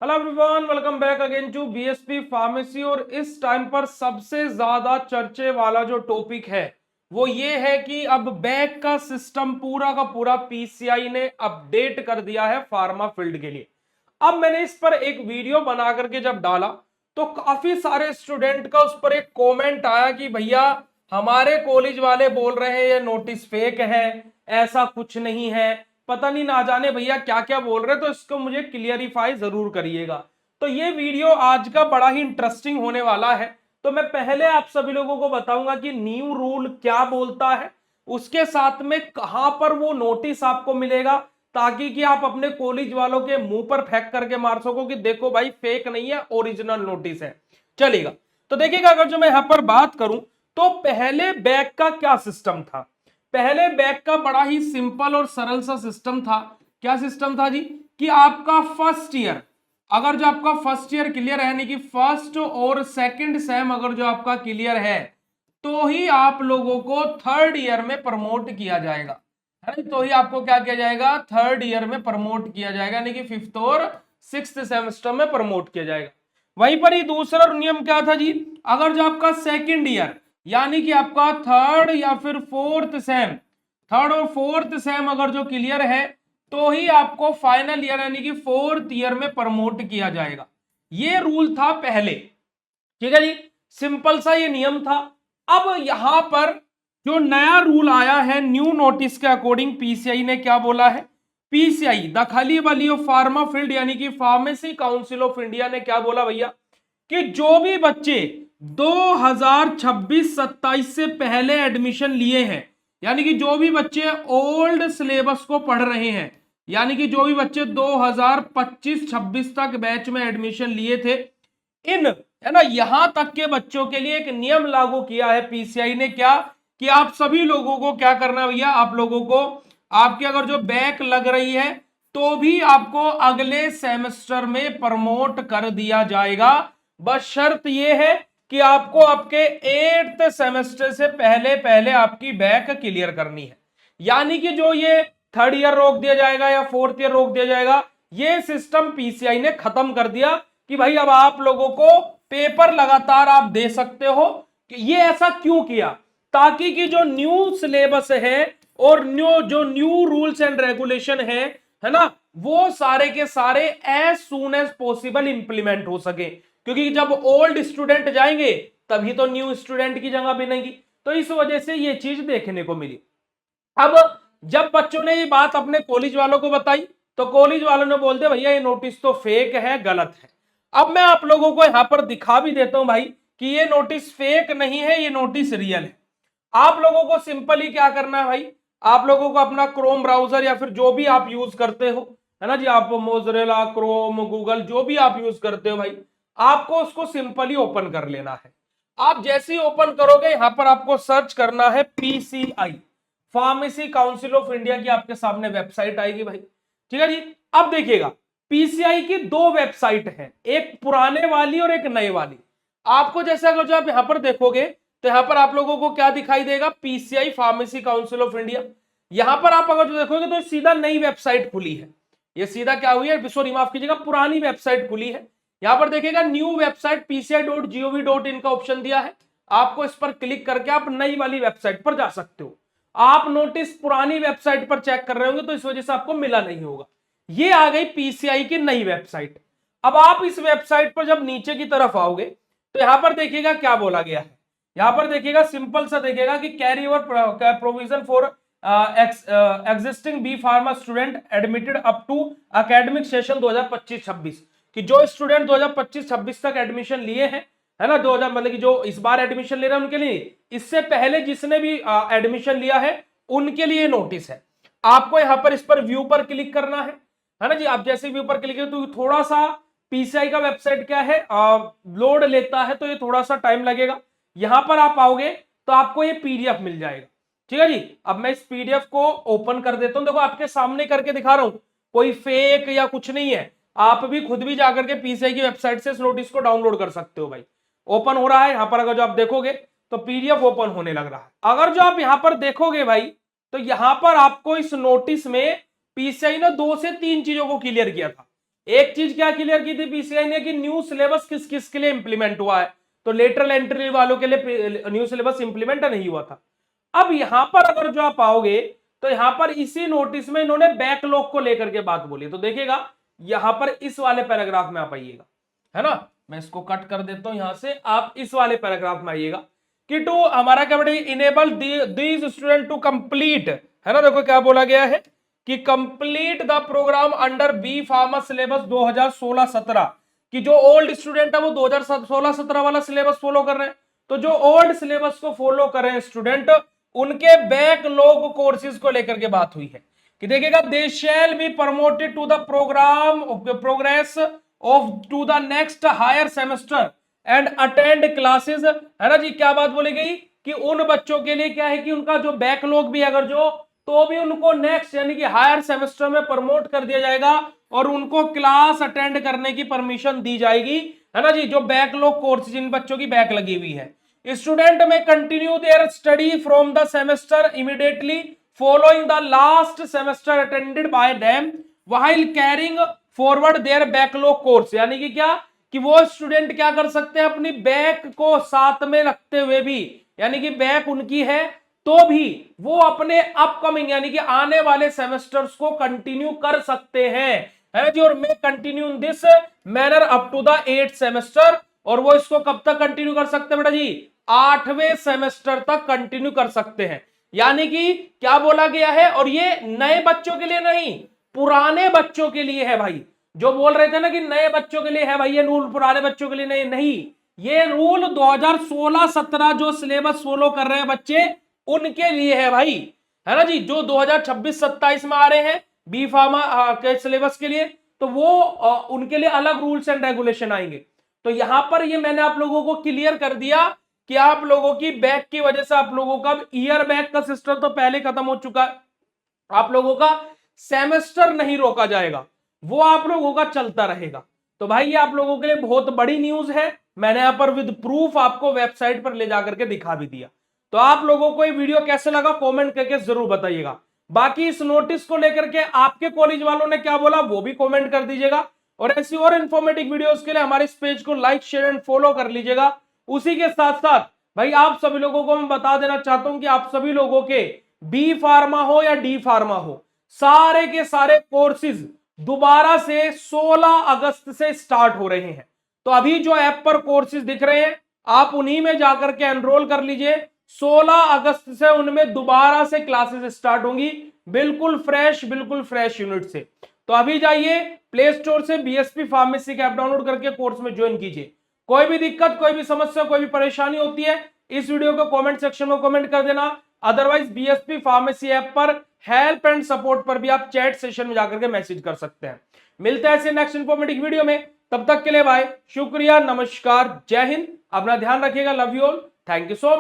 Hello everyone, welcome back again to BSP pharmacy. और इस time पर सबसे ज्यादा चर्चे वाला जो टॉपिक है वो ये है कि अब बैक का सिस्टम पूरा का पूरा पीसीआई ने अपडेट कर दिया है फार्मा फील्ड के लिए। अब मैंने इस पर एक वीडियो बना करके जब डाला तो काफी सारे स्टूडेंट का उस पर एक कमेंट आया कि भैया हमारे कॉलेज वाले बोल रहे हैं ये नोटिस फेक है, ऐसा कुछ नहीं है, पता नहीं ना जाने भैया क्या क्या बोल रहे। तो इसको मुझे क्लियरिफाई जरूर करिएगा। तो ये वीडियो आज का बड़ा ही इंटरेस्टिंग होने वाला है। तो मैं पहले आप सभी लोगों को बताऊंगा कि न्यू रूल क्या बोलता है, उसके साथ में कहां पर वो नोटिस आपको मिलेगा, ताकि कि आप अपने कॉलेज वालों के मुंह पर फेंक करके मार सको कि देखो भाई फेक नहीं है, ओरिजिनल नोटिस है। चलेगा। तो देखिएगा, अगर जो मैं यहां पर बात करूं तो पहले बैक का क्या सिस्टम था। पहले बैक का बड़ा ही सिंपल और सरल सा सिस्टम था। क्या सिस्टम था जी? कि आपका फर्स्ट ईयर, अगर जो आपका फर्स्ट ईयर क्लियर है, यानी कि फर्स्ट और सेकंड सेम अगर जो आपका क्लियर है, तो ही आप लोगों को थर्ड ईयर में प्रमोट किया जाएगा। है ना? तो ही आपको क्या किया जाएगा, थर्ड ईयर में प्रमोट किया जाएगा, यानी कि फिफ्थ और सिक्स्थ सेमेस्टर में प्रमोट किया जाएगा। वहीं पर ही दूसरा नियम क्या था जी? अगर जो आपका सेकंड ईयर, यानी कि आपका थर्ड या फिर फोर्थ सेम, थर्ड और फोर्थ सेम अगर जो क्लियर है, तो ही आपको फाइनल ईयर यानी कि फोर्थ ईयर में प्रमोट किया जाएगा। ये रूल था पहले। ठीक है जी, सिंपल सा ये नियम था। अब यहां पर जो नया रूल आया है, न्यू नोटिस के अकॉर्डिंग पीसीआई ने क्या बोला है? पीसीआई द खाली वाली ऑफ फार्मा फील्ड यानी कि फार्मेसी काउंसिल ऑफ इंडिया ने क्या बोला भैया, कि जो भी बच्चे 2026-27 से पहले एडमिशन लिए हैं, यानी कि जो भी बच्चे ओल्ड सिलेबस को पढ़ रहे हैं, यानी कि जो भी बच्चे 2025-26 तक बैच में एडमिशन लिए थे, इन, है ना, यहां तक के बच्चों के लिए एक नियम लागू किया है पीसीआई ने। क्या? कि आप सभी लोगों को क्या करना भैया, आप लोगों को आपकी अगर जो बैक लग रही है तो भी आपको अगले सेमेस्टर में प्रमोट कर दिया जाएगा। बस शर्त यह है कि आपको आपके 8th सेमेस्टर से पहले पहले आपकी बैक क्लियर करनी है। यानी कि जो ये थर्ड ईयर रोक दिया जाएगा या फोर्थ ईयर रोक दिया जाएगा, ये सिस्टम पीसीआई ने खत्म कर दिया कि भाई अब आप लोगों को पेपर लगातार आप दे सकते हो। कि ये ऐसा क्यों किया? ताकि कि जो न्यू सिलेबस है और न्यू रूल्स एंड रेगुलेशन है ना, वो सारे के सारे as soon as possible implement हो सके। क्योंकि जब ओल्ड स्टूडेंट जाएंगे तभी तो न्यू स्टूडेंट की जगह बनेगी। तो इस वजह से ये चीज देखने को मिली। अब जब बच्चों ने ये बात अपने कॉलेज वालों को बताई तो कॉलेज वालों ने बोल दिया भैया ये नोटिस तो फेक है, गलत है। अब मैं आप लोगों को यहां पर दिखा भी देता हूं भाई कि ये नोटिस फेक नहीं है, ये नोटिस रियल है। आप लोगों को सिंपली क्या करना है भाई, आप लोगों को अपना क्रोम ब्राउजर या फिर जो भी आप यूज करते हो, है ना जी, आप मोजरेला, क्रोम, गूगल, जो भी आप यूज करते हो भाई, आपको उसको सिंपली ओपन कर लेना है। आप जैसे ही ओपन करोगे यहां पर आपको सर्च करना है PCI, pharmacy council of India की आपके सामने वेबसाइट आएगी भाई। ठीक है जी। अब देखिएगा, पीसीआई की दो वेबसाइट है, एक पुराने वाली और एक नए वाली। आपको जैसे अगर जो आप यहां पर देखोगे तो यहां पर आप लोगों को क्या दिखाई देगा, PCI pharmacy council of India. यहां पर आप अगर जो देखोगे तो सीधा नई वेबसाइट खुली है। ये सीधा क्या हुई है, सॉरी माफ कीजिएगा, पुरानी वेबसाइट खुली है। यहां पर देखिएगा न्यू वेबसाइट pci.gov.in का ऑप्शन दिया है। आपको इस पर क्लिक करके आप नई वाली वेबसाइट पर जा सकते हो। आप नोटिस पुरानी वेबसाइट पर चेक कर रहे होंगे तो इस वजह से आपको मिला नहीं होगा। ये आ गई पीसीआई की नई वेबसाइट। अब आप इस वेबसाइट पर जब नीचे की तरफ आओगे तो यहां पर देखिएगा क्या बोला गया है। यहां पर देखिएगा सिंपल सा देखिएगा कि carry over provision for existing B pharma student admitted up to academic session 2025-26, कि जो स्टूडेंट 2025-26 तक एडमिशन लिए हैं, है ना, 2000 मतलब कि जो इस बार एडमिशन ले रहे हैं उनके लिए, इससे पहले जिसने भी एडमिशन लिया है उनके लिए नोटिस है। आपको यहां पर इस पर व्यू पर क्लिक करना है ना जी। आप जैसे व्यू पर क्लिक करें तो थोड़ा सा पीसीआई का वेबसाइट क्या है, लोड लेता है, तो ये थोड़ा सा टाइम लगेगा। यहां पर आप आओगे तो आपको ये पीडीएफ मिल जाएगा। ठीक है जी। अब मैं इस पीडीएफ को ओपन कर देता हूं, देखो आपके सामने करके दिखा रहा हूं, कोई फेक या कुछ नहीं है। आप भी खुद भी जाकर के पीसीआई की वेबसाइट से इस नोटिस को डाउनलोड कर सकते हो भाई। ओपन हो रहा है यहां पर, अगर जो आप देखोगे तो पीडीएफ ओपन होने लग रहा है। अगर जो आप यहां पर देखोगे भाई तो यहां पर आपको इस नोटिस में पीसीआई ने 2 से 3 चीजों को क्लियर किया था। एक चीज क्या क्लियर की थी पीसीआई ने कि न्यू सिलेबस किस किस के लिए इंप्लीमेंट हुआ है, तो लेटरल एंट्री वालों के लिए न्यू सिलेबस इंप्लीमेंट नहीं हुआ था। अब यहां पर अगर जो आप आओगे तो यहां पर इसी नोटिस में इन्होंने बैकलॉग को लेकर के बात बोली, तो देखिएगा यहां पर इस वाले पैराग्राफ में आप आइएगा, है ना, मैं इसको कट कर देता हूं यहां से, आप इस वाले पैराग्राफ में आइएगा कि टू हमारा क्या बेटा enable these student to complete, है ना, देखो क्या बोला गया है कि complete the program under B pharma syllabus 2016-17, कि जो ओल्ड स्टूडेंट है वो 2016-17 वाला सिलेबस फॉलो कर रहे हैं, तो जो ओल्ड सिलेबस को फॉलो कर रहे हैं स्टूडेंट उनके बैकलॉग कोर्सेज को लेकर के बात हुई है कि देखिएगा they shall be promoted to the program progress of to the next higher semester and attend classes, है ना जी। क्या बात बोली गई कि उन बच्चों के लिए क्या है कि उनका जो बैकलॉग भी अगर जो तो भी उनको नेक्स्ट यानी कि हायर सेमेस्टर में प्रमोट कर दिया जाएगा और उनको क्लास अटेंड करने की परमिशन दी जाएगी, है ना जी। जो बैकलॉग कोर्स जिन बच्चों की बैक लगी हुई है, स्टूडेंट में continue their study from the semester immediately following the last semester attended by them while carrying forward their backlog course, यानी कि क्या कि वो स्टूडेंट क्या कर सकते हैं अपनी बैक को साथ में रखते हुए भी, यानी कि बैक उनकी है तो भी वो अपने अपकमिंग यानी कि आने वाले सेमेस्टर्स को कंटिन्यू कर सकते हैं, है जी। और may continue in this manner up to the 8th semester, और वो इसको कब तक कंटिन्यू कर सकते हैं बेटा जी 8वें सेमेस्टर तक कंटिन्यू कर सकते हैं, यानी कि क्या बोला गया है। और ये नए बच्चों के लिए नहीं पुराने बच्चों के लिए है भाई, जो बोल रहे थे ना कि नए बच्चों के लिए है भाई ये रूल, पुराने बच्चों के लिए नहीं, ये रूल 2016-17 जो सिलेबस फॉलो कर रहे हैं बच्चे उनके लिए है भाई, है ना जी। जो 2026-27 में आ रहे हैं बी फार्मा के सिलेबस के लिए, तो वो उनके लिए अलग रूल्स एंड रेगुलेशन आएंगे। तो यहां पर ये मैंने आप लोगों को क्लियर कर दिया कि आप लोगों की बैक की वजह से आप लोगों का ईयर बैक का सिस्टम तो पहले खत्म हो चुका है, आप लोगों का सेमेस्टर नहीं रोका जाएगा, वो आप लोगों का चलता रहेगा। तो भाई ये आप लोगों के लिए बहुत बड़ी न्यूज है, मैंने यहां पर विद प्रूफ आपको वेबसाइट पर ले जाकर के दिखा भी दिया। तो आप लोगों को ये वीडियो कैसे लगा कमेंट करके जरूर बताइएगा। बाकी इस नोटिस को लेकर के आपके कॉलेज वालों ने क्या बोला वो भी कमेंट कर दीजिएगा, और ऐसी और इंफॉर्मेटिव वीडियोस के लिए हमारे इस पेज को लाइक शेयर एंड फॉलो कर लीजिएगा। उसी के साथ साथ भाई आप सभी लोगों को मैं बता देना चाहता हूं कि आप सभी लोगों के बी फार्मा हो या डी फार्मा हो, सारे के सारे कोर्सेज दोबारा से 16 अगस्त से स्टार्ट हो रहे हैं। तो अभी जो ऐप पर कोर्सेज दिख रहे हैं आप उन्हीं में जाकर के एनरोल कर लीजिए, 16 अगस्त से उनमें दोबारा से क्लासेस स्टार्ट होंगी, बिल्कुल फ्रेश यूनिट से। तो अभी जाइए प्ले स्टोर से बीएसपी फार्मेसी का ऐप डाउनलोड करके कोर्स में ज्वाइन कीजिए। कोई भी दिक्कत, कोई भी समस्या, कोई भी परेशानी होती है इस वीडियो को कमेंट सेक्शन में कमेंट कर देना। अदरवाइज बीएसपी फार्मेसी ऐप पर हेल्प एंड सपोर्ट पर भी आप चैट सेशन में जाकर के मैसेज कर सकते हैं। मिलते हैं ऐसे नेक्स्ट इंफॉर्मेटिव वीडियो में, तब तक के लिए बाय, शुक्रिया, नमस्कार, जय हिंद, अपना ध्यान रखिएगा, love you all, thank you so much.